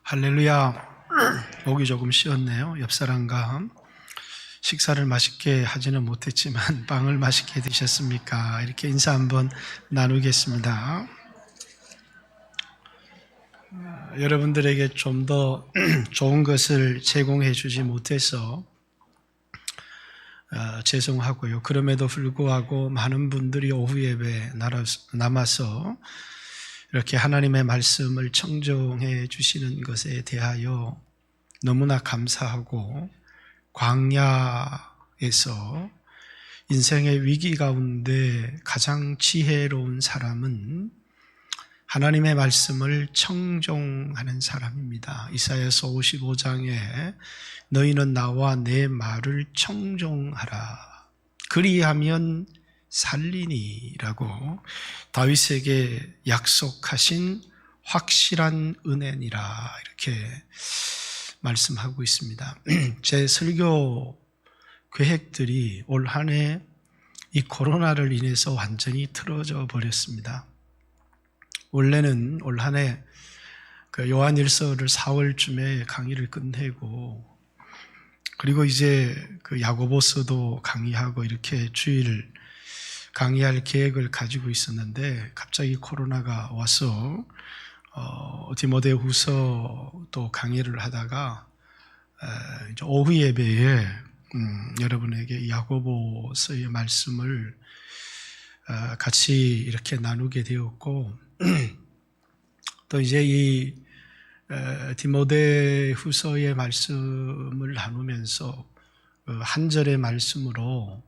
할렐루야. 목이 조금 쉬었네요. 옆 사람과 식사를 맛있게 하지는 못했지만 빵을 맛있게 드셨습니까? 이렇게 인사 한번 나누겠습니다. 여러분들에게 좀 더 좋은 것을 제공해 주지 못해서 죄송하고요. 그럼에도 불구하고 많은 분들이 오후 예배 남아서 이렇게 하나님의 말씀을 청종해 주시는 것에 대하여 너무나 감사하고, 광야에서 인생의 위기 가운데 가장 지혜로운 사람은 하나님의 말씀을 청종하는 사람입니다. 이사야서 55장에 너희는 나와 내 말을 청종하라, 그리하면 살리니라고 다윗에게 약속하신 확실한 은혜니라, 이렇게 말씀하고 있습니다. 제 설교 계획들이 올 한 해 이 코로나를 인해서 완전히 틀어져 버렸습니다. 원래는 올 한 해 요한일서를 4월쯤에 강의를 끝내고, 그리고 이제 야고보서도 강의하고 이렇게 주일 강의할 계획을 가지고 있었는데, 갑자기 코로나가 와서 디모데후서도 강의를 하다가 이제 오후 예배에 여러분에게 야고보서의 말씀을 같이 이렇게 나누게 되었고, 또 이제 이 디모데후서의 말씀을 나누면서 한 절의 말씀으로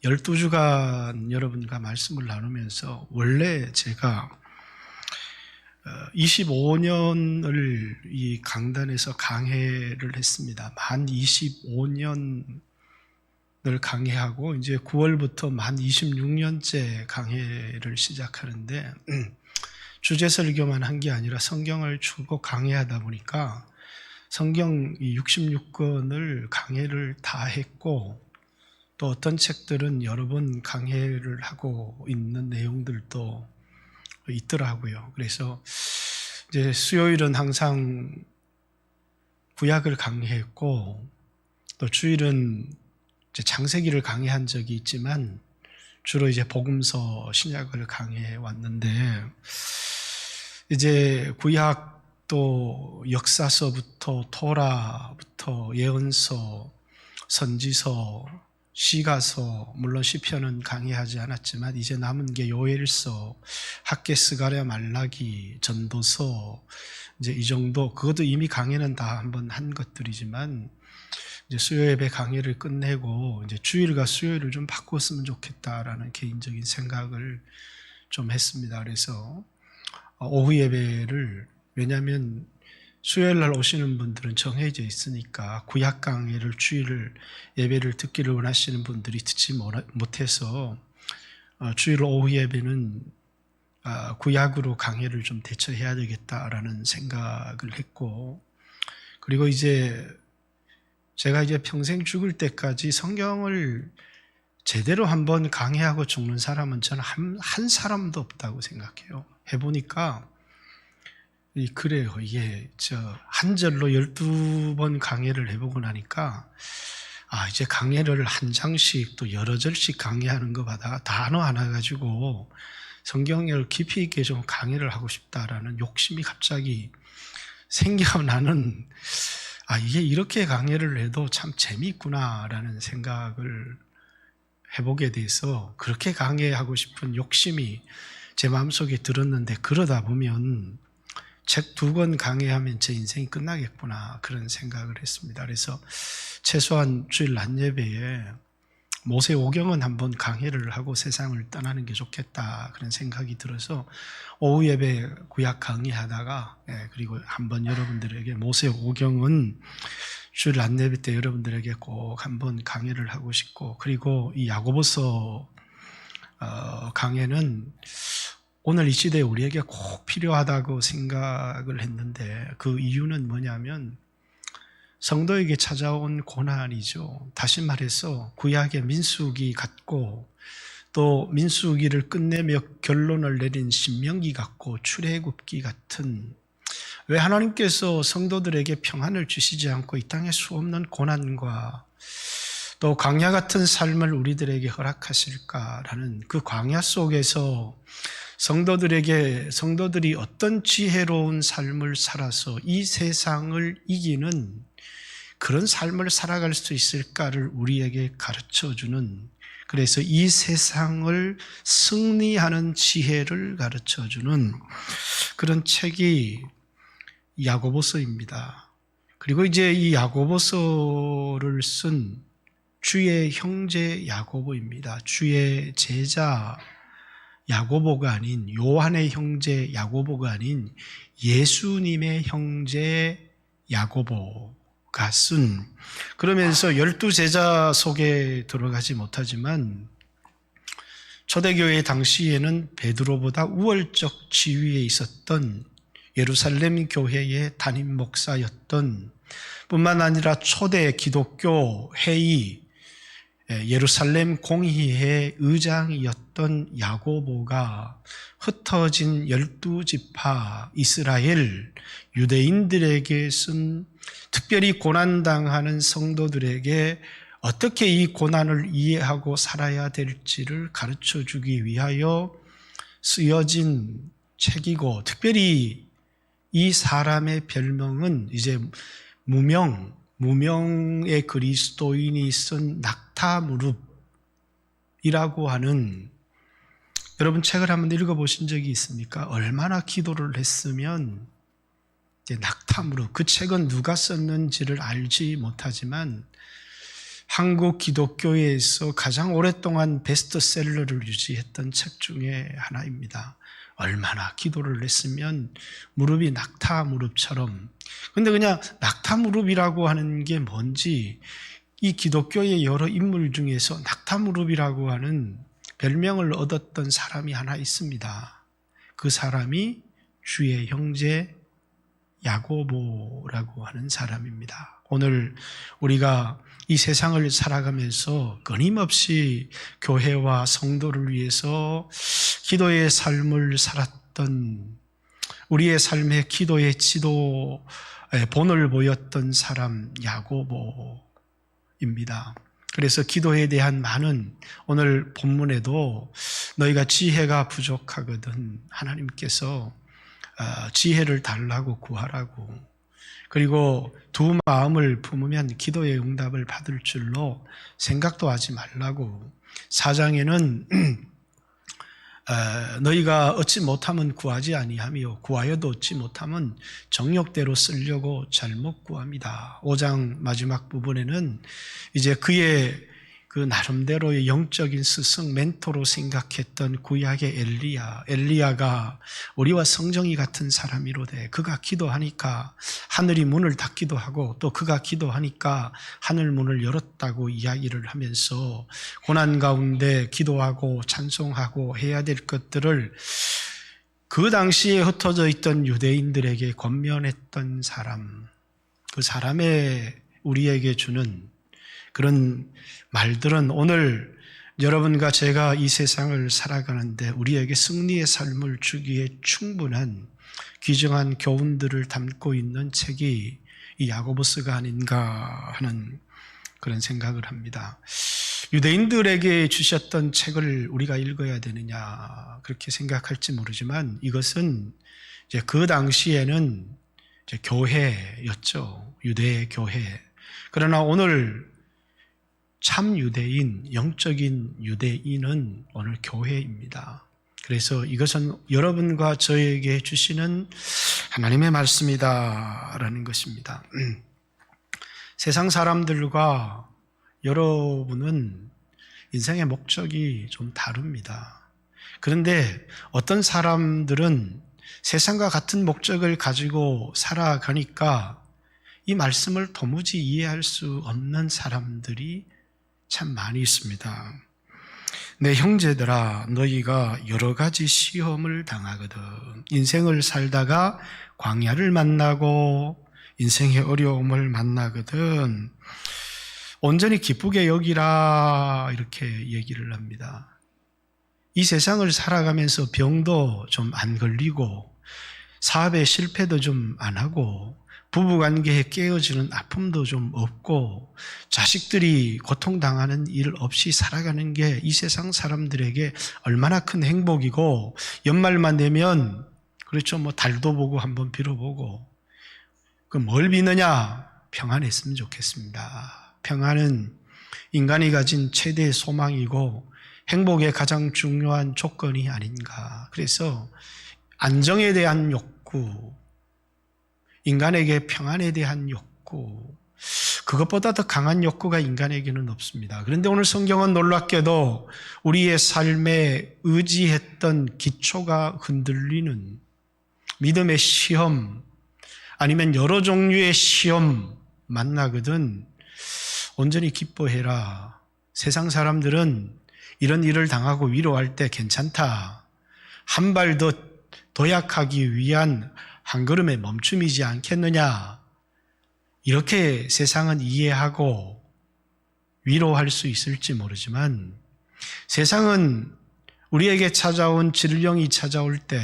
12주간 여러분과 말씀을 나누면서, 원래 제가 25년을 이 강단에서 강해를 했습니다. 만 25년을 강해하고 이제 9월부터 만 26년째 강해를 시작하는데, 주제 설교만 한 게 아니라 성경을 쭉 강해하다 보니까 성경 66권을 강해를 다 했고, 또 어떤 책들은 여러 번 강해를 하고 있는 내용들도 있더라고요. 그래서 이제 수요일은 항상 구약을 강해했고, 또 주일은 이제 창세기를 강해한 적이 있지만 주로 이제 복음서, 신약을 강해해 왔는데, 이제 구약도 역사서부터 토라부터 예언서, 선지서, 시가서, 물론 시편은 강의하지 않았지만 이제 남은 게 요엘서, 학개, 스가랴, 말라기, 전도서, 이제 이 정도. 그것도 이미 강의는 다 한번 한 것들이지만, 이제 수요예배 강의를 끝내고 이제 주일과 수요일을 좀 바꿨으면 좋겠다라는 개인적인 생각을 좀 했습니다. 그래서 오후 예배를, 왜냐하면 수요일 날 오시는 분들은 정해져 있으니까 구약 강의를, 주일 예배를 듣기를 원하시는 분들이 듣지 못해서 주일 오후 예배는 구약으로 강의를 좀 대처해야 되겠다라는 생각을 했고, 그리고 이제 제가 이제 평생 죽을 때까지 성경을 제대로 한번 강의하고 죽는 사람은 저는 한 사람도 없다고 생각해요. 해보니까 그래요. 이게 한 절로 12번 강의를 해보고 나니까, 이제 강의를 한 장씩 또 여러 절씩 강의하는 것보다 단어 하나 가지고 성경을 깊이 있게 좀 강의를 하고 싶다라는 욕심이 갑자기 생겨. 나는 이게 이렇게 강의를 해도 참 재미있구나라는 생각을 해보게 돼서 그렇게 강의하고 싶은 욕심이 제 마음속에 들었는데, 그러다 보면 책 2권 강의하면 제 인생이 끝나겠구나, 그런 생각을 했습니다. 그래서 최소한 주일 낮 예배에 모세 오경은 한번 강의를 하고 세상을 떠나는 게 좋겠다, 그런 생각이 들어서 오후 예배 구약 강의하다가, 그리고 한번 여러분들에게 모세 오경은 주일 낮 예배 때 여러분들에게 꼭 한번 강의를 하고 싶고, 그리고 이 야고보서 강의는 오늘 이 시대에 우리에게 꼭 필요하다고 생각을 했는데, 그 이유는 뭐냐면 성도에게 찾아온 고난이죠. 다시 말해서 구약의 민수기 같고 또 민수기를 끝내며 결론을 내린 신명기 같고 출애굽기 같은, 왜 하나님께서 성도들에게 평안을 주시지 않고 이 땅에 수없는 고난과 또 광야 같은 삶을 우리들에게 허락하실까라는 그 광야 속에서 성도들이 어떤 지혜로운 삶을 살아서 이 세상을 이기는 그런 삶을 살아갈 수 있을까를 우리에게 가르쳐주는, 그래서 이 세상을 승리하는 지혜를 가르쳐주는 그런 책이 야고보서입니다. 그리고 이제 이 야고보서를 쓴 주의 형제 야고보입니다. 주의 제자 야고보가 아닌, 요한의 형제 야고보가 아닌 예수님의 형제 야고보가 쓴, 그러면서 12제자 속에 들어가지 못하지만 초대교회 당시에는 베드로보다 우월적 지위에 있었던 예루살렘 교회의 담임 목사였던, 뿐만 아니라 초대 기독교 회의 예루살렘 공의회 의장이었던 야고보가 흩어진 12지파 이스라엘 유대인들에게 쓴, 특별히 고난당하는 성도들에게 어떻게 이 고난을 이해하고 살아야 될지를 가르쳐주기 위하여 쓰여진 책이고, 특별히 이 사람의 별명은 이제 무명의 그리스도인이 쓴 낙타무릎이라고 하는, 여러분 책을 한번 읽어보신 적이 있습니까? 얼마나 기도를 했으면 이제 낙타무릎, 그 책은 누가 썼는지를 알지 못하지만 한국 기독교에서 가장 오랫동안 베스트셀러를 유지했던 책 중에 하나입니다. 얼마나 기도를 했으면 무릎이 낙타 무릎처럼. 근데 그냥 낙타 무릎이라고 하는 게 뭔지, 이 기독교의 여러 인물 중에서 낙타 무릎이라고 하는 별명을 얻었던 사람이 하나 있습니다. 그 사람이 주의 형제 야고보라고 하는 사람입니다. 오늘 우리가 이 세상을 살아가면서 끊임없이 교회와 성도를 위해서 기도의 삶을 살았던, 우리의 삶의 기도의 지도 본을 보였던 사람 야고보입니다. 그래서 기도에 대한 많은, 오늘 본문에도 너희가 지혜가 부족하거든 하나님께서 지혜를 달라고 구하라고, 그리고 두 마음을 품으면 기도의 응답을 받을 줄로 생각도 하지 말라고, 4장에는 너희가 얻지 못하면 구하지 아니하며 구하여도 얻지 못하면 정욕대로 쓰려고 잘못 구합니다. 5장 마지막 부분에는 이제 그의 그 나름대로의 영적인 스승, 멘토로 생각했던 구약의 엘리야가 우리와 성정이 같은 사람이로되 그가 기도하니까 하늘이 문을 닫기도 하고 또 그가 기도하니까 하늘 문을 열었다고 이야기를 하면서 고난 가운데 기도하고 찬송하고 해야 될 것들을 그 당시에 흩어져 있던 유대인들에게 권면했던 사람, 그 사람의 우리에게 주는 그런 말들은 오늘 여러분과 제가 이 세상을 살아가는데 우리에게 승리의 삶을 주기에 충분한 귀중한 교훈들을 담고 있는 책이 이 야고보서가 아닌가 하는 그런 생각을 합니다. 유대인들에게 주셨던 책을 우리가 읽어야 되느냐 그렇게 생각할지 모르지만 이것은 이제 그 당시에는 이제 교회였죠. 유대 교회. 그러나 오늘 참 유대인, 영적인 유대인은 오늘 교회입니다. 그래서 이것은 여러분과 저에게 주시는 하나님의 말씀이다라는 것입니다. 세상 사람들과 여러분은 인생의 목적이 좀 다릅니다. 그런데 어떤 사람들은 세상과 같은 목적을 가지고 살아가니까 이 말씀을 도무지 이해할 수 없는 사람들이 참 많이 있습니다. 내 형제들아, 너희가 여러 가지 시험을 당하거든. 인생을 살다가 광야를 만나고 인생의 어려움을 만나거든. 온전히 기쁘게 여기라 이렇게 얘기를 합니다. 이 세상을 살아가면서 병도 좀 안 걸리고 사업에 실패도 좀 안 하고 부부관계에 깨어지는 아픔도 좀 없고 자식들이 고통당하는 일 없이 살아가는 게 이 세상 사람들에게 얼마나 큰 행복이고, 연말만 되면 그렇죠, 뭐 달도 보고 한번 빌어보고, 그 뭘 비느냐? 평안했으면 좋겠습니다. 평안은 인간이 가진 최대의 소망이고 행복의 가장 중요한 조건이 아닌가. 그래서 안정에 대한 욕구, 인간에게 평안에 대한 욕구, 그것보다 더 강한 욕구가 인간에게는 없습니다. 그런데 오늘 성경은 놀랍게도 우리의 삶에 의지했던 기초가 흔들리는 믿음의 시험, 아니면 여러 종류의 시험 만나거든 온전히 기뻐해라. 세상 사람들은 이런 일을 당하고 위로할 때 괜찮다, 한 발 더 도약하기 위한 한 걸음의 멈춤이지 않겠느냐, 이렇게 세상은 이해하고 위로할 수 있을지 모르지만, 세상은 우리에게 찾아온 질병이 찾아올 때,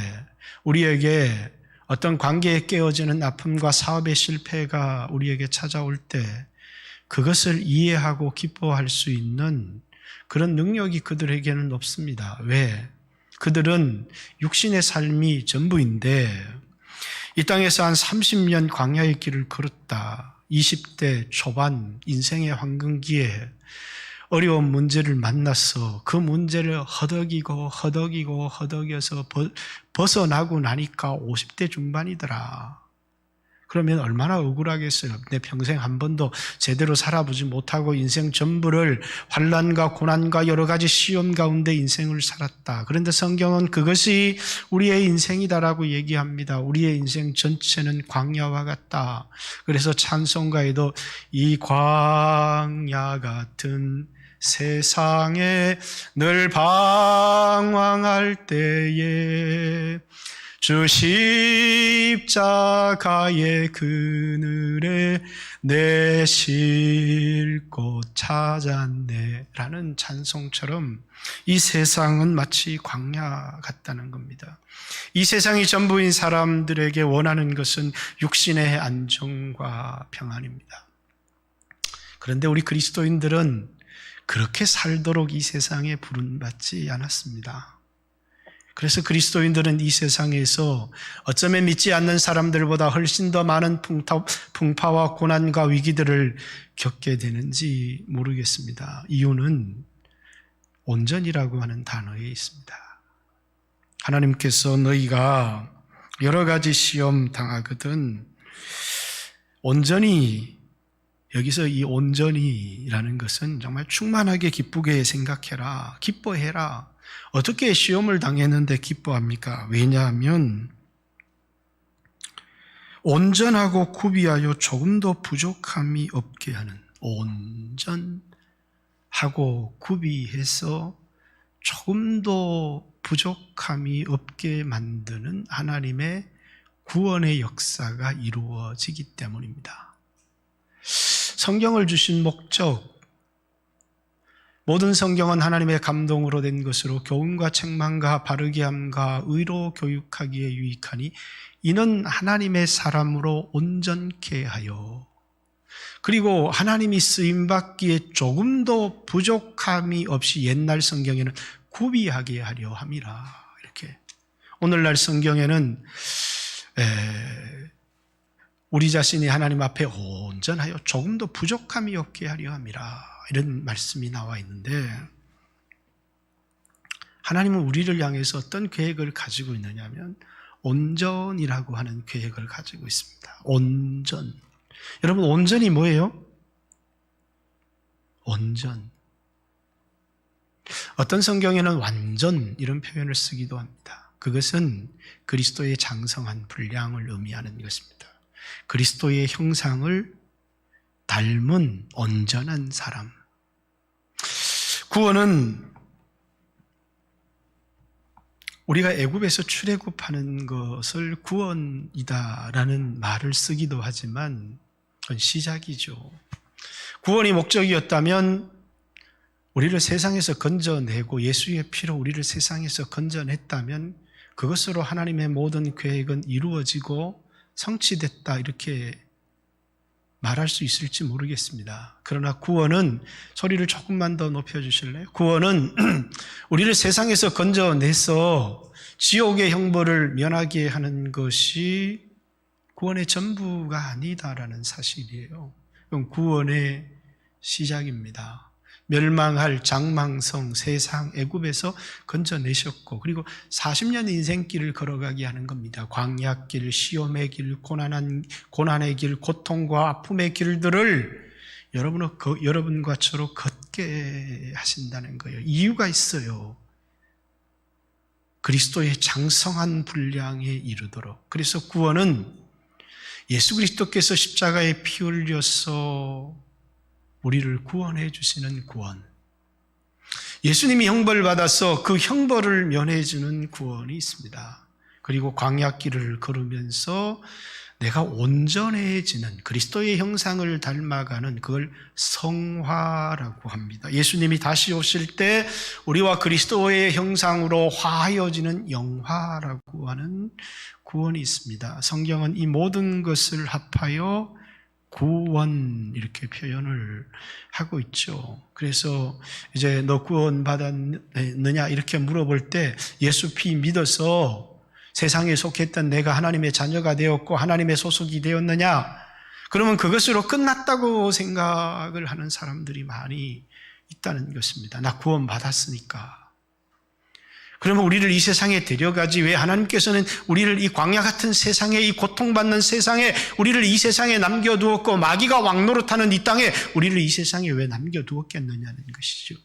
우리에게 어떤 관계에 깨어지는 아픔과 사업의 실패가 우리에게 찾아올 때 그것을 이해하고 기뻐할 수 있는 그런 능력이 그들에게는 없습니다. 왜? 그들은 육신의 삶이 전부인데 이 땅에서 한 30년 광야의 길을 걸었다. 20대 초반 인생의 황금기에 어려운 문제를 만나서 그 문제를 허덕여서 벗어나고 나니까 50대 중반이더라. 그러면 얼마나 억울하겠어요. 내 평생 한 번도 제대로 살아보지 못하고 인생 전부를 환난과 고난과 여러 가지 시험 가운데 인생을 살았다. 그런데 성경은 그것이 우리의 인생이다라고 얘기합니다. 우리의 인생 전체는 광야와 같다. 그래서 찬송가에도 이 광야 같은 세상에 늘 방황할 때에 주 십자가의 그늘에 내 쉴 곳 찾았네 라는 찬송처럼 이 세상은 마치 광야 같다는 겁니다. 이 세상이 전부인 사람들에게 원하는 것은 육신의 안정과 평안입니다. 그런데 우리 그리스도인들은 그렇게 살도록 이 세상에 부름받지 않았습니다. 그래서 그리스도인들은 이 세상에서 어쩌면 믿지 않는 사람들보다 훨씬 더 많은 풍파와 고난과 위기들을 겪게 되는지 모르겠습니다. 이유는 온전이라고 하는 단어에 있습니다. 하나님께서 너희가 여러 가지 시험 당하거든 온전히, 여기서 이 온전히라는 것은 정말 충만하게 기쁘게 생각해라, 기뻐해라. 어떻게 시험을 당했는데 기뻐합니까? 왜냐하면 온전하고 구비하여 조금도 부족함이 없게 하는, 온전하고 구비해서 조금도 부족함이 없게 만드는 하나님의 구원의 역사가 이루어지기 때문입니다. 성경을 주신 목적, 모든 성경은 하나님의 감동으로 된 것으로 교훈과 책망과 바르게 함과 의로 교육하기에 유익하니 이는 하나님의 사람으로 온전케 하여, 그리고 하나님이 쓰임받기에 조금도 부족함이 없이 옛날 성경에는 구비하게 하려 함이라. 이렇게 오늘날 성경에는 우리 자신이 하나님 앞에 온전하여 조금도 부족함이 없게 하려 함이라, 이런 말씀이 나와 있는데, 하나님은 우리를 향해서 어떤 계획을 가지고 있느냐면 온전이라고 하는 계획을 가지고 있습니다. 온전. 여러분, 온전이 뭐예요? 온전. 어떤 성경에는 완전 이런 표현을 쓰기도 합니다. 그것은 그리스도의 장성한 분량을 의미하는 것입니다. 그리스도의 형상을 닮은 온전한 사람. 구원은 우리가 애굽에서 출애굽하는 것을 구원이다라는 말을 쓰기도 하지만 그건 시작이죠. 구원이 목적이었다면 우리를 세상에서 건져내고 예수의 피로 우리를 세상에서 건져냈다면 그것으로 하나님의 모든 계획은 이루어지고 성취됐다 이렇게 말할 수 있을지 모르겠습니다. 그러나 구원은, 소리를 조금만 더 높여주실래요? 구원은 우리를 세상에서 건져내서 지옥의 형벌을 면하게 하는 것이 구원의 전부가 아니다라는 사실이에요. 그럼 구원의 시작입니다. 멸망할 장망성 세상 애굽에서 건져내셨고, 그리고 40년 인생길을 걸어가게 하는 겁니다. 광야길, 시험의 길, 고난의 길, 고통과 아픔의 길들을 여러분과 저로 걷게 하신다는 거예요. 이유가 있어요. 그리스도의 장성한 분량에 이르도록. 그래서 구원은 예수 그리스도께서 십자가에 피 흘려서 우리를 구원해 주시는 구원, 예수님이 형벌을 받아서 그 형벌을 면해 주는 구원이 있습니다. 그리고 광야길을 걸으면서 내가 온전해지는, 그리스도의 형상을 닮아가는, 그걸 성화라고 합니다. 예수님이 다시 오실 때 우리와 그리스도의 형상으로 화하여지는 영화라고 하는 구원이 있습니다. 성경은 이 모든 것을 합하여 구원 이렇게 표현을 하고 있죠. 그래서 이제 너 구원 받았느냐 이렇게 물어볼 때 예수 피 믿어서 세상에 속했던 내가 하나님의 자녀가 되었고 하나님의 소속이 되었느냐, 그러면 그것으로 끝났다고 생각을 하는 사람들이 많이 있다는 것입니다. 나 구원 받았으니까. 그러면 우리를 이 세상에 데려가지 왜 하나님께서는 우리를 이 광야 같은 세상에, 이 고통받는 세상에 우리를 이 세상에 남겨두었고 마귀가 왕노릇하는 이 땅에 우리를 이 세상에 왜 남겨두었겠느냐는 것이죠.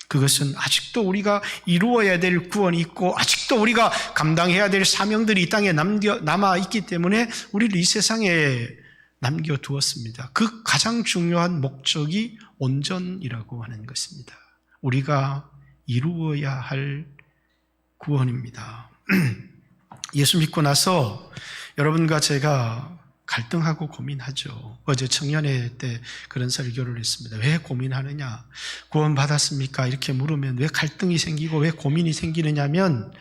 그것은 아직도 우리가 이루어야 될 구원이 있고 아직도 우리가 감당해야 될 사명들이 이 땅에 남아있기 때문에 우리를 이 세상에 남겨두었습니다. 그 가장 중요한 목적이 온전이라고 하는 것입니다. 우리가 이루어야 할 구원입니다. 예수 믿고 나서 여러분과 제가 갈등하고 고민하죠. 어제 청년회 때 그런 설교를 했습니다. 왜 고민하느냐? 구원 받았습니까? 이렇게 물으면 왜 갈등이 생기고 왜 고민이 생기느냐면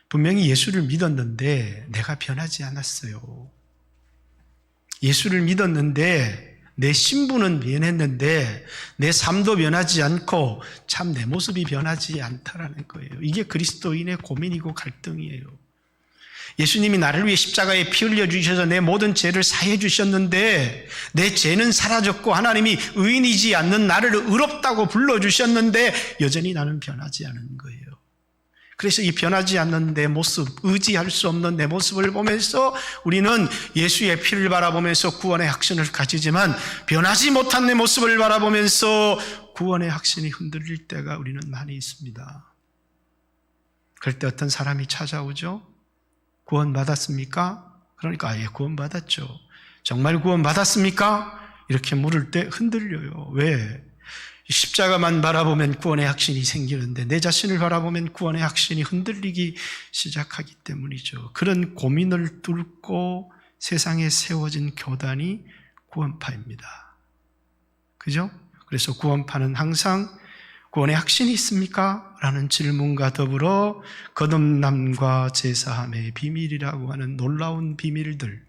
분명히 예수를 믿었는데 내가 변하지 않았어요. 예수를 믿었는데 내 신분은 변했는데 내 삶도 변하지 않고 참 내 모습이 변하지 않다라는 거예요. 이게 그리스도인의 고민이고 갈등이에요. 예수님이 나를 위해 십자가에 피 흘려 주셔서 내 모든 죄를 사해 주셨는데 내 죄는 사라졌고 하나님이 의인이지 않는 나를 의롭다고 불러주셨는데 여전히 나는 변하지 않은 거예요. 그래서 이 변하지 않는 내 모습, 의지할 수 없는 내 모습을 보면서 우리는 예수의 피를 바라보면서 구원의 확신을 가지지만 변하지 못한 내 모습을 바라보면서 구원의 확신이 흔들릴 때가 우리는 많이 있습니다. 그럴 때 어떤 사람이 찾아오죠. 구원 받았습니까? 그러니까 예, 구원 받았죠. 정말 구원 받았습니까? 이렇게 물을 때 흔들려요. 왜? 십자가만 바라보면 구원의 확신이 생기는데 내 자신을 바라보면 구원의 확신이 흔들리기 시작하기 때문이죠. 그런 고민을 뚫고 세상에 세워진 교단이 구원파입니다. 그죠? 그래서 구원파는 항상 구원의 확신이 있습니까? 라는 질문과 더불어 거듭남과 제사함의 비밀이라고 하는 놀라운 비밀들,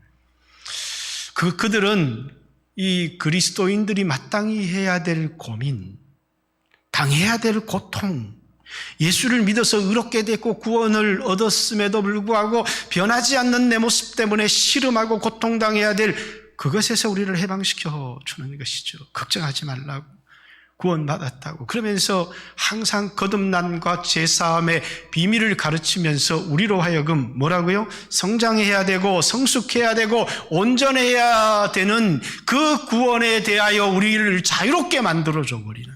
그들은 이 그리스도인들이 마땅히 해야 될 고민, 당해야 될 고통, 예수를 믿어서 의롭게 됐고 구원을 얻었음에도 불구하고 변하지 않는 내 모습 때문에 시름하고 고통당해야 될 그것에서 우리를 해방시켜 주는 것이죠. 걱정하지 말라고, 구원받았다고. 그러면서 항상 거듭남과 제사함의 비밀을 가르치면서 우리로 하여금 뭐라고요? 성장해야 되고 성숙해야 되고 온전해야 되는 그 구원에 대하여 우리를 자유롭게 만들어줘 버리는.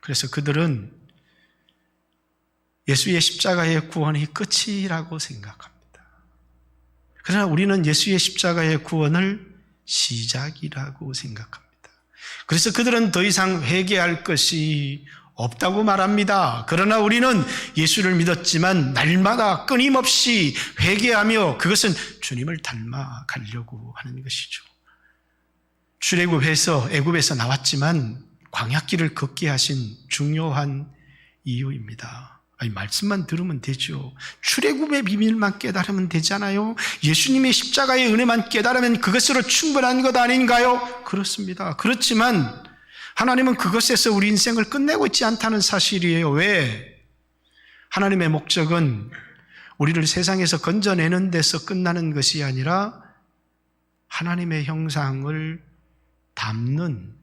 그래서 그들은 예수의 십자가의 구원이 끝이라고 생각합니다. 그러나 우리는 예수의 십자가의 구원을 시작이라고 생각합니다. 그래서 그들은 더 이상 회개할 것이 없다고 말합니다. 그러나 우리는 예수를 믿었지만 날마다 끊임없이 회개하며 그것은 주님을 닮아가려고 하는 것이죠. 출애굽해서 애굽에서 나왔지만 광야길을 걷게 하신 중요한 이유입니다. 아니, 말씀만 들으면 되죠. 출애굽의 비밀만 깨달으면 되잖아요. 예수님의 십자가의 은혜만 깨달으면 그것으로 충분한 것 아닌가요? 그렇습니다. 그렇지만 하나님은 그것에서 우리 인생을 끝내고 있지 않다는 사실이에요. 왜? 하나님의 목적은 우리를 세상에서 건져내는 데서 끝나는 것이 아니라 하나님의 형상을 담는,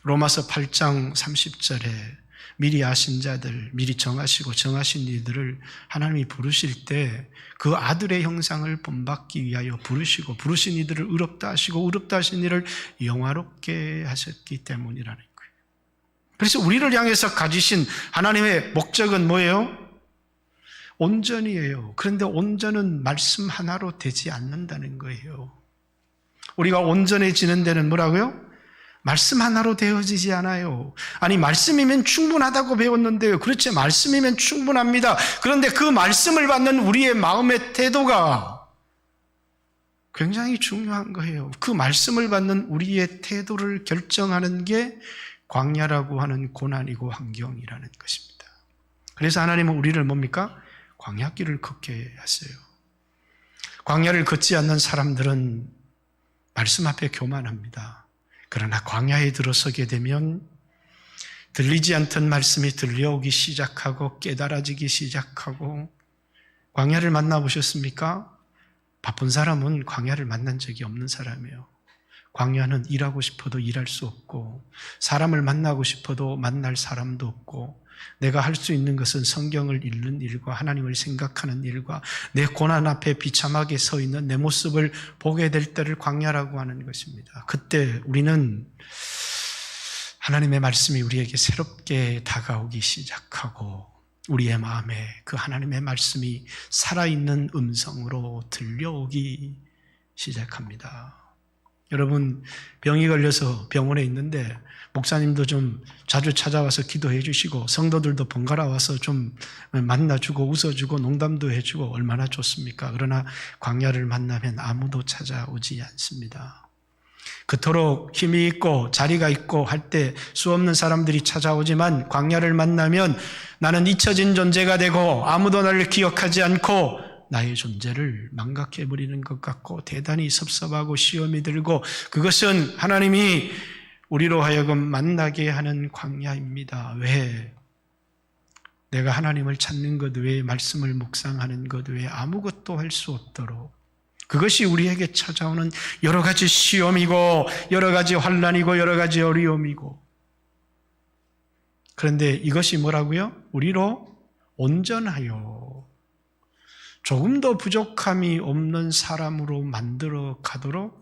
로마서 8장 30절에 미리 아신 자들, 미리 정하시고 정하신 이들을 하나님이 부르실 때 그 아들의 형상을 본받기 위하여 부르시고, 부르신 이들을 의롭다 하시고 의롭다 하신 이를 영화롭게 하셨기 때문이라는 거예요. 그래서 우리를 향해서 가지신 하나님의 목적은 뭐예요? 온전이에요. 그런데 온전은 말씀 하나로 되지 않는다는 거예요. 우리가 온전해지는 데는 뭐라고요? 말씀 하나로 되어지지 않아요. 아니, 말씀이면 충분하다고 배웠는데요. 그렇죠. 말씀이면 충분합니다. 그런데 그 말씀을 받는 우리의 마음의 태도가 굉장히 중요한 거예요. 그 말씀을 받는 우리의 태도를 결정하는 게 광야라고 하는 고난이고 환경이라는 것입니다. 그래서 하나님은 우리를 뭡니까? 광야길을 걷게 하세요. 광야를 걷지 않는 사람들은 말씀 앞에 교만합니다. 그러나 광야에 들어서게 되면 들리지 않던 말씀이 들려오기 시작하고 깨달아지기 시작하고, 광야를 만나보셨습니까? 바쁜 사람은 광야를 만난 적이 없는 사람이에요. 광야는 일하고 싶어도 일할 수 없고, 사람을 만나고 싶어도 만날 사람도 없고, 내가 할 수 있는 것은 성경을 읽는 일과 하나님을 생각하는 일과 내 고난 앞에 비참하게 서 있는 내 모습을 보게 될 때를 광야라고 하는 것입니다. 그때 우리는 하나님의 말씀이 우리에게 새롭게 다가오기 시작하고, 우리의 마음에 그 하나님의 말씀이 살아있는 음성으로 들려오기 시작합니다. 여러분, 병이 걸려서 병원에 있는데 목사님도 좀 자주 찾아와서 기도해 주시고 성도들도 번갈아 와서 좀 만나주고 웃어주고 농담도 해주고 얼마나 좋습니까? 그러나 광야를 만나면 아무도 찾아오지 않습니다. 그토록 힘이 있고 자리가 있고 할 때 수없는 사람들이 찾아오지만, 광야를 만나면 나는 잊혀진 존재가 되고 아무도 나를 기억하지 않고 나의 존재를 망각해버리는 것 같고 대단히 섭섭하고 시험이 들고, 그것은 하나님이 우리로 하여금 만나게 하는 광야입니다. 왜? 내가 하나님을 찾는 것 외에, 말씀을 묵상하는 것 외에 아무것도 할 수 없도록, 그것이 우리에게 찾아오는 여러 가지 시험이고 여러 가지 환난이고 여러 가지 어려움이고, 그런데 이것이 뭐라고요? 우리로 온전하여 조금도 부족함이 없는 사람으로 만들어 가도록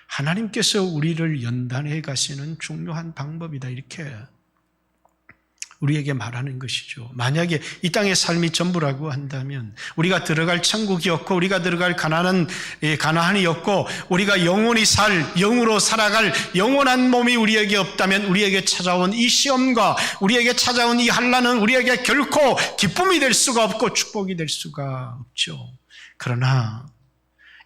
하나님께서 우리를 연단해 가시는 중요한 방법이다, 이렇게 우리에게 말하는 것이죠. 만약에 이 땅의 삶이 전부라고 한다면, 우리가 들어갈 천국이었고 우리가 들어갈 가나안이었고 우리가 영원히 영으로 살아갈 영원한 몸이 우리에게 없다면, 우리에게 찾아온 이 시험과 우리에게 찾아온 이 환난은 우리에게 결코 기쁨이 될 수가 없고 축복이 될 수가 없죠. 그러나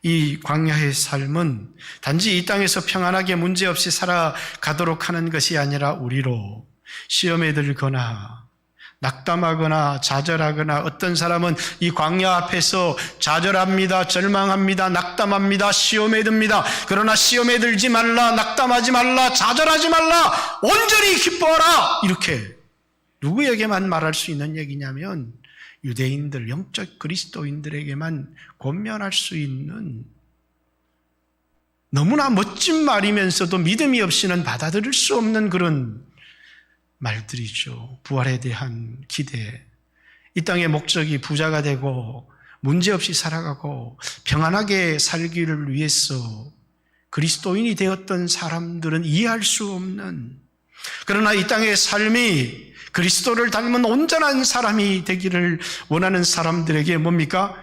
이 광야의 삶은 단지 이 땅에서 평안하게 문제없이 살아가도록 하는 것이 아니라, 우리로 시험에 들거나 낙담하거나 좌절하거나, 어떤 사람은 이 광야 앞에서 좌절합니다, 절망합니다, 낙담합니다, 시험에 듭니다. 그러나 시험에 들지 말라, 낙담하지 말라, 좌절하지 말라, 온전히 기뻐하라, 이렇게 누구에게만 말할 수 있는 얘기냐면 유대인들, 영적 그리스도인들에게만 권면할 수 있는 너무나 멋진 말이면서도 믿음이 없이는 받아들일 수 없는 그런 말들이죠. 부활에 대한 기대, 이 땅의 목적이 부자가 되고 문제없이 살아가고 평안하게 살기를 위해서 그리스도인이 되었던 사람들은 이해할 수 없는, 그러나 이 땅의 삶이 그리스도를 닮은 온전한 사람이 되기를 원하는 사람들에게 뭡니까?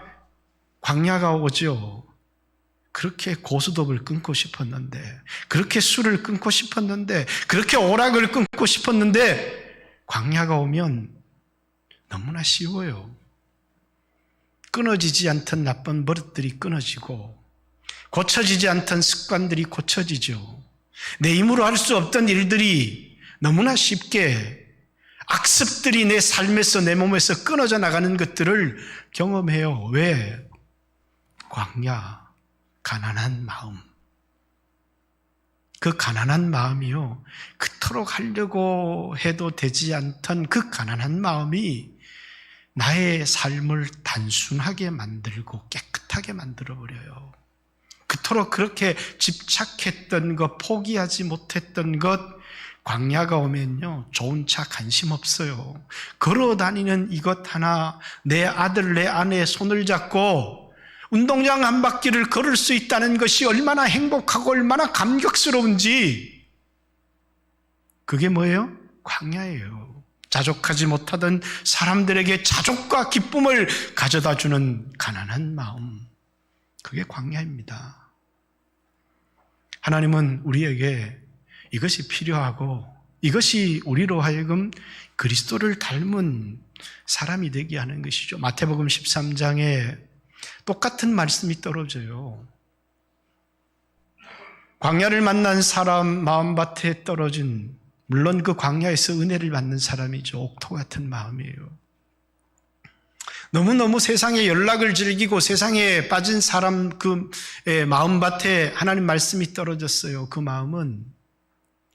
광야가 오죠. 그렇게 고스톱을 끊고 싶었는데, 그렇게 술을 끊고 싶었는데, 그렇게 오락을 끊고 싶었는데, 광야가 오면 너무나 쉬워요. 끊어지지 않던 나쁜 버릇들이 끊어지고, 고쳐지지 않던 습관들이 고쳐지죠. 내 힘으로 할 수 없던 일들이 너무나 쉽게 악습들이 내 삶에서 내 몸에서 끊어져 나가는 것들을 경험해요. 왜? 광야, 가난한 마음. 그 가난한 마음이요, 그토록 하려고 해도 되지 않던 그 가난한 마음이 나의 삶을 단순하게 만들고 깨끗하게 만들어버려요. 그토록 그렇게 집착했던 것, 포기하지 못했던 것, 광야가 오면요, 좋은 차 관심 없어요. 걸어다니는 이것 하나, 내 아들, 내 아내의 손을 잡고 운동장 한 바퀴를 걸을 수 있다는 것이 얼마나 행복하고 얼마나 감격스러운지, 그게 뭐예요? 광야예요. 자족하지 못하던 사람들에게 자족과 기쁨을 가져다 주는 가난한 마음, 그게 광야입니다. 하나님은 우리에게 이것이 필요하고 이것이 우리로 하여금 그리스도를 닮은 사람이 되게 하는 것이죠. 마태복음 13장에 똑같은 말씀이 떨어져요. 광야를 만난 사람 마음밭에 떨어진, 물론 그 광야에서 은혜를 받는 사람이죠. 옥토 같은 마음이에요. 너무너무 세상에 연락을 즐기고 세상에 빠진 사람 그 마음밭에 하나님 말씀이 떨어졌어요. 그 마음은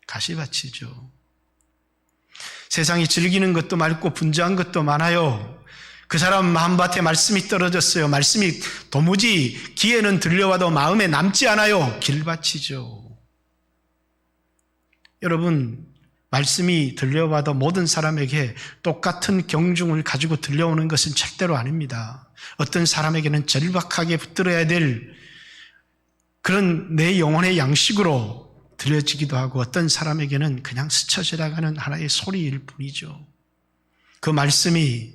가시밭이죠. 세상이 즐기는 것도 많고 분주한 것도 많아요. 그 사람 마음밭에 말씀이 떨어졌어요. 말씀이 도무지 귀에는 들려와도 마음에 남지 않아요. 길밭이죠. 여러분, 말씀이 들려와도 모든 사람에게 똑같은 경중을 가지고 들려오는 것은 절대로 아닙니다. 어떤 사람에게는 절박하게 붙들어야 될 그런 내 영혼의 양식으로 들려지기도 하고, 어떤 사람에게는 그냥 스쳐 지나가는 하나의 소리일 뿐이죠. 그 말씀이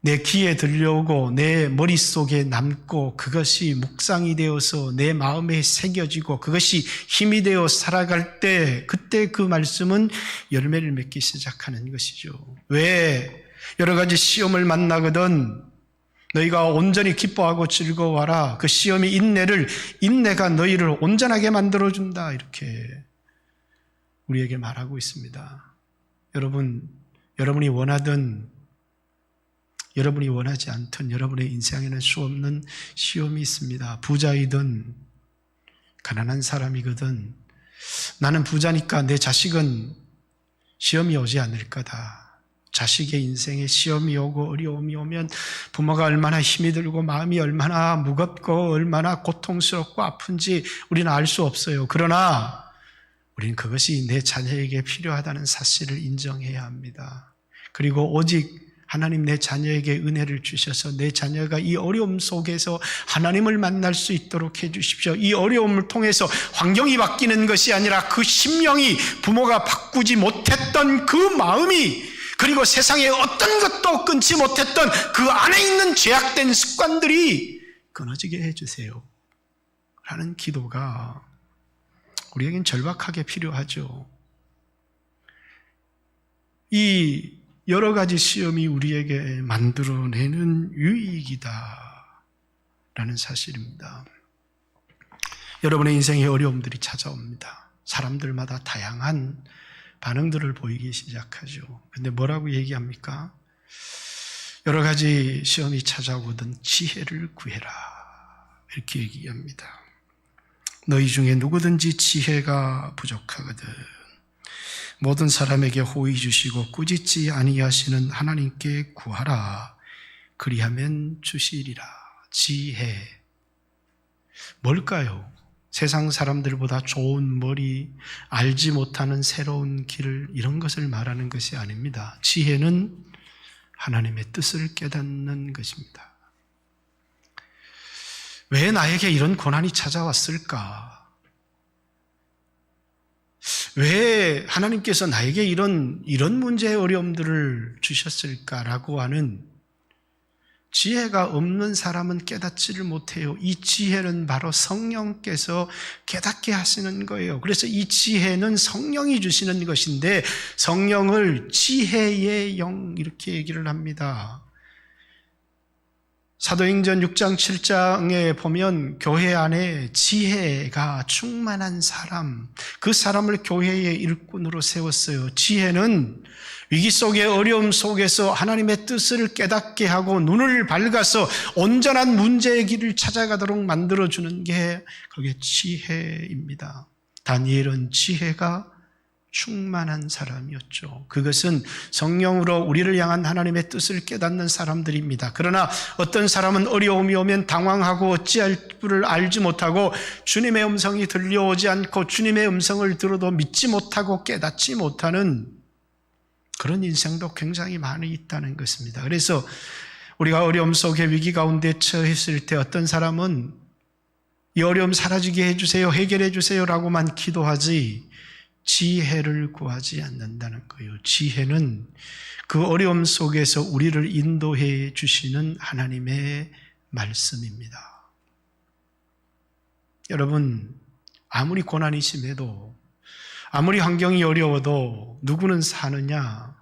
내 귀에 들려오고 내 머릿속에 남고 그것이 묵상이 되어서 내 마음에 새겨지고 그것이 힘이 되어 살아갈 때, 그때 그 말씀은 열매를 맺기 시작하는 것이죠. 왜? 여러 가지 시험을 만나거든 너희가 온전히 기뻐하고 즐거워하라. 그 시험이 인내가 너희를 온전하게 만들어준다. 이렇게 우리에게 말하고 있습니다. 여러분이 원하든 여러분이 원하지 않던 여러분의 인생에는 수없는 시험이 있습니다. 부자이든 가난한 사람이거든 나는 부자니까 내 자식은 시험이 오지 않을 거다. 자식의 인생에 시험이 오고 어려움이 오면 부모가 얼마나 힘이 들고 마음이 얼마나 무겁고 얼마나 고통스럽고 아픈지 우리는 알 수 없어요. 그러나 우리는 그것이 내 자녀에게 필요하다는 사실을 인정해야 합니다. 그리고 오직 하나님 내 자녀에게 은혜를 주셔서 내 자녀가 이 어려움 속에서 하나님을 만날 수 있도록 해주십시오. 이 어려움을 통해서 환경이 바뀌는 것이 아니라 그 심령이, 부모가 바꾸지 못했던 그 마음이, 그리고 세상에 어떤 것도 끊지 못했던 그 안에 있는 죄악된 습관들이 끊어지게 해주세요 라는 기도가 우리에겐 절박하게 필요하죠. 이 여러 가지 시험이 우리에게 만들어내는 유익이다 라는 사실입니다. 여러분의 인생에 어려움들이 찾아옵니다. 사람들마다 다양한 반응들을 보이기 시작하죠. 근데 뭐라고 얘기합니까? 여러 가지 시험이 찾아오거든 지혜를 구해라 이렇게 얘기합니다. 너희 중에 누구든지 지혜가 부족하거든 모든 사람에게 호의 주시고 꾸짖지 아니하시는 하나님께 구하라. 그리하면 주시리라. 지혜. 뭘까요? 세상 사람들보다 좋은 머리, 알지 못하는 새로운 길, 이런 것을 말하는 것이 아닙니다. 지혜는 하나님의 뜻을 깨닫는 것입니다. 왜 나에게 이런 고난이 찾아왔을까? 왜 하나님께서 나에게 이런 문제의 어려움들을 주셨을까라고 하는 지혜가 없는 사람은 깨닫지를 못해요. 이 지혜는 바로 성령께서 깨닫게 하시는 거예요. 그래서 이 지혜는 성령이 주시는 것인데 성령을 지혜의 영 이렇게 얘기를 합니다. 사도행전 6장 7장에 보면 교회 안에 지혜가 충만한 사람, 그 사람을 교회의 일꾼으로 세웠어요. 지혜는 위기 속의 어려움 속에서 하나님의 뜻을 깨닫게 하고 눈을 밝아서 온전한 문제의 길을 찾아가도록 만들어주는 게 그게 지혜입니다. 다니엘은 지혜가 충만한 사람이었죠. 그것은 성령으로 우리를 향한 하나님의 뜻을 깨닫는 사람들입니다. 그러나 어떤 사람은 어려움이 오면 당황하고 어찌할 줄을 알지 못하고 주님의 음성이 들려오지 않고 주님의 음성을 들어도 믿지 못하고 깨닫지 못하는 그런 인생도 굉장히 많이 있다는 것입니다. 그래서 우리가 어려움 속에 위기 가운데 처했을 때 어떤 사람은 이 어려움 사라지게 해주세요, 해결해 주세요라고만 기도하지 지혜를 구하지 않는다는 거예요. 지혜는 그 어려움 속에서 우리를 인도해 주시는 하나님의 말씀입니다. 여러분, 아무리 고난이 심해도 아무리 환경이 어려워도 누구는 사느냐?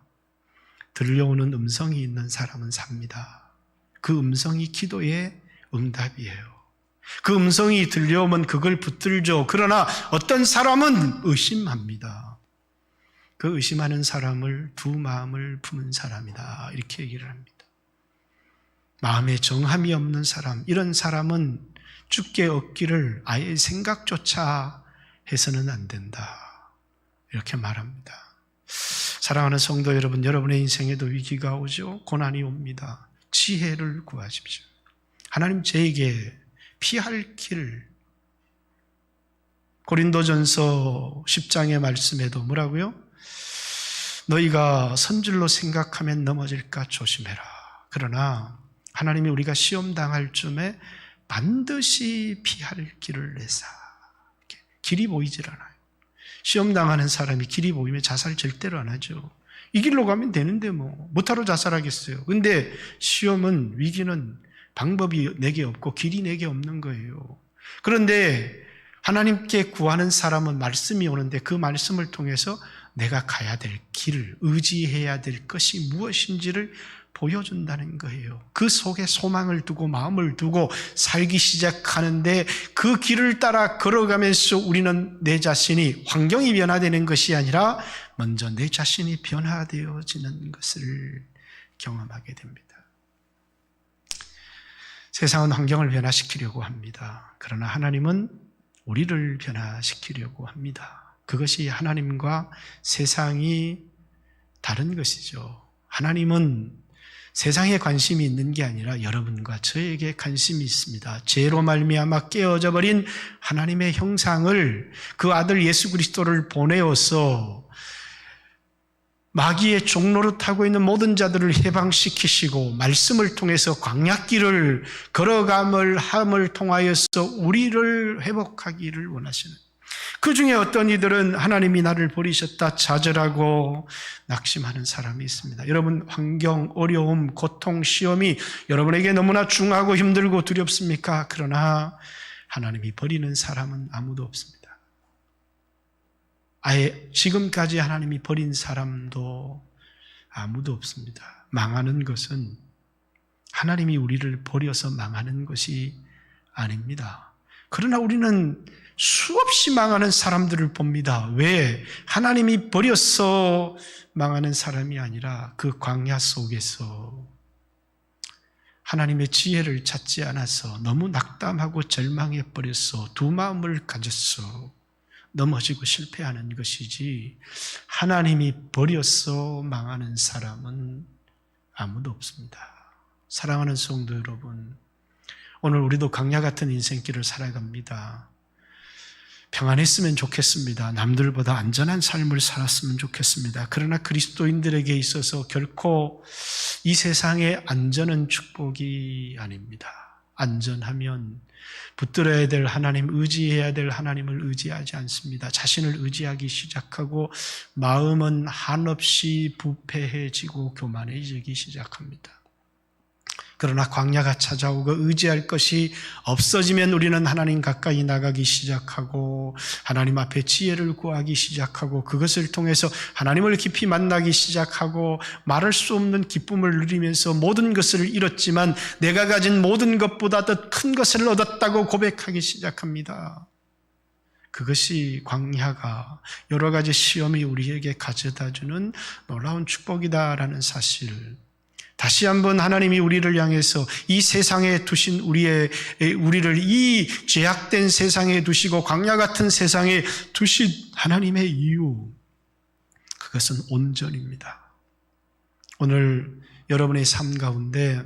들려오는 음성이 있는 사람은 삽니다. 그 음성이 기도의 응답이에요. 그 음성이 들려오면 그걸 붙들죠. 그러나 어떤 사람은 의심합니다. 그 의심하는 사람을 두 마음을 품은 사람이다, 이렇게 얘기를 합니다. 마음에 정함이 없는 사람, 이런 사람은 주께 얻기를 아예 생각조차 해서는 안 된다, 이렇게 말합니다. 사랑하는 성도 여러분, 여러분의 인생에도 위기가 오죠. 고난이 옵니다. 지혜를 구하십시오. 하나님 저에게 피할 길, 고린도전서 10장의 말씀에도 뭐라고요? 너희가 선줄로 생각하면 넘어질까 조심해라. 그러나 하나님이 우리가 시험 당할 쯤에 반드시 피할 길을 내사. 길이 보이질 않아요. 시험 당하는 사람이 길이 보이면 자살 절대로 안 하죠. 이 길로 가면 되는데 못하러 자살하겠어요. 근데 시험은, 위기는 방법이 내게 없고 길이 내게 없는 거예요. 그런데 하나님께 구하는 사람은 말씀이 오는데 그 말씀을 통해서 내가 가야 될 길을, 의지해야 될 것이 무엇인지를 보여준다는 거예요. 그 속에 소망을 두고 마음을 두고 살기 시작하는데 그 길을 따라 걸어가면서 우리는 내 자신이, 환경이 변화되는 것이 아니라 먼저 내 자신이 변화되어지는 것을 경험하게 됩니다. 세상은 환경을 변화시키려고 합니다. 그러나 하나님은 우리를 변화시키려고 합니다. 그것이 하나님과 세상이 다른 것이죠. 하나님은 세상에 관심이 있는 게 아니라 여러분과 저에게 관심이 있습니다. 죄로 말미암아 깨어져 버린 하나님의 형상을, 그 아들 예수 그리스도를 보내어서 마귀의 종노릇하고 있는 모든 자들을 해방시키시고 말씀을 통해서 광야길을 걸어감을 함을 통하여서 우리를 회복하기를 원하시는, 그 중에 어떤 이들은 하나님이 나를 버리셨다 좌절하고 낙심하는 사람이 있습니다. 여러분, 환경, 어려움, 고통, 시험이 여러분에게 너무나 중하고 힘들고 두렵습니까? 그러나 하나님이 버리는 사람은 아무도 없습니다. 아예 지금까지 하나님이 버린 사람도 아무도 없습니다. 망하는 것은 하나님이 우리를 버려서 망하는 것이 아닙니다. 그러나 우리는 수없이 망하는 사람들을 봅니다. 왜? 하나님이 버려서 망하는 사람이 아니라 그 광야 속에서 하나님의 지혜를 찾지 않아서 너무 낙담하고 절망해 버렸어. 두 마음을 가졌어. 넘어지고 실패하는 것이지, 하나님이 버려서 망하는 사람은 아무도 없습니다. 사랑하는 성도 여러분, 오늘 우리도 광야 같은 인생길을 살아갑니다. 평안했으면 좋겠습니다. 남들보다 안전한 삶을 살았으면 좋겠습니다. 그러나 그리스도인들에게 있어서 결코 이 세상의 안전은 축복이 아닙니다. 안전하면 붙들어야 될 하나님, 의지해야 될 하나님을 의지하지 않습니다. 자신을 의지하기 시작하고 마음은 한없이 부패해지고 교만해지기 시작합니다. 그러나 광야가 찾아오고 의지할 것이 없어지면 우리는 하나님 가까이 나가기 시작하고 하나님 앞에 지혜를 구하기 시작하고 그것을 통해서 하나님을 깊이 만나기 시작하고 말할 수 없는 기쁨을 누리면서 모든 것을 잃었지만 내가 가진 모든 것보다 더 큰 것을 얻었다고 고백하기 시작합니다. 그것이 광야가 여러 가지 시험이 우리에게 가져다주는 놀라운 축복이다라는 사실, 다시 한번 하나님이 우리를 향해서 이 세상에 두신 우리를 이 죄악된 세상에 두시고 광야 같은 세상에 두신 하나님의 이유, 그것은 온전입니다. 오늘 여러분의 삶 가운데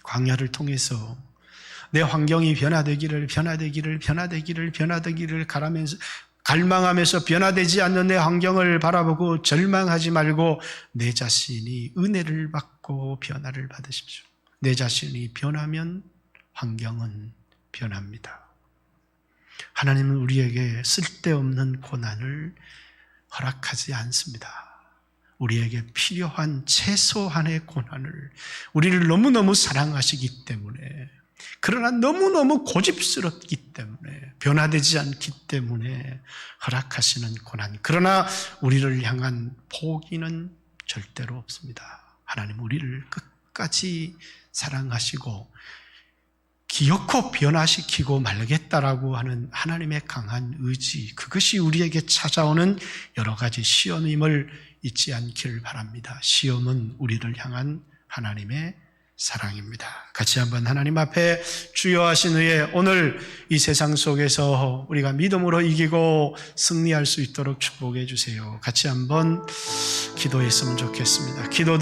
광야를 통해서 내 환경이 변화되기를 갈망하면서 변화되지 않는 내 환경을 바라보고 절망하지 말고 내 자신이 은혜를 받고 변화를 받으십시오. 내 자신이 변하면 환경은 변합니다. 하나님은 우리에게 쓸데없는 고난을 허락하지 않습니다. 우리에게 필요한 최소한의 고난을, 우리를 너무너무 사랑하시기 때문에, 그러나 너무너무 고집스럽기 때문에, 변화되지 않기 때문에 허락하시는 고난, 그러나 우리를 향한 포기는 절대로 없습니다. 하나님 우리를 끝까지 사랑하시고 기어코 변화시키고 말겠다라고 하는 하나님의 강한 의지, 그것이 우리에게 찾아오는 여러 가지 시험임을 잊지 않기를 바랍니다. 시험은 우리를 향한 하나님의 사랑입니다. 같이 한번 하나님 앞에 주여 하신 후에 오늘 이 세상 속에서 우리가 믿음으로 이기고 승리할 수 있도록 축복해 주세요. 같이 한번 기도했으면 좋겠습니다. 기도들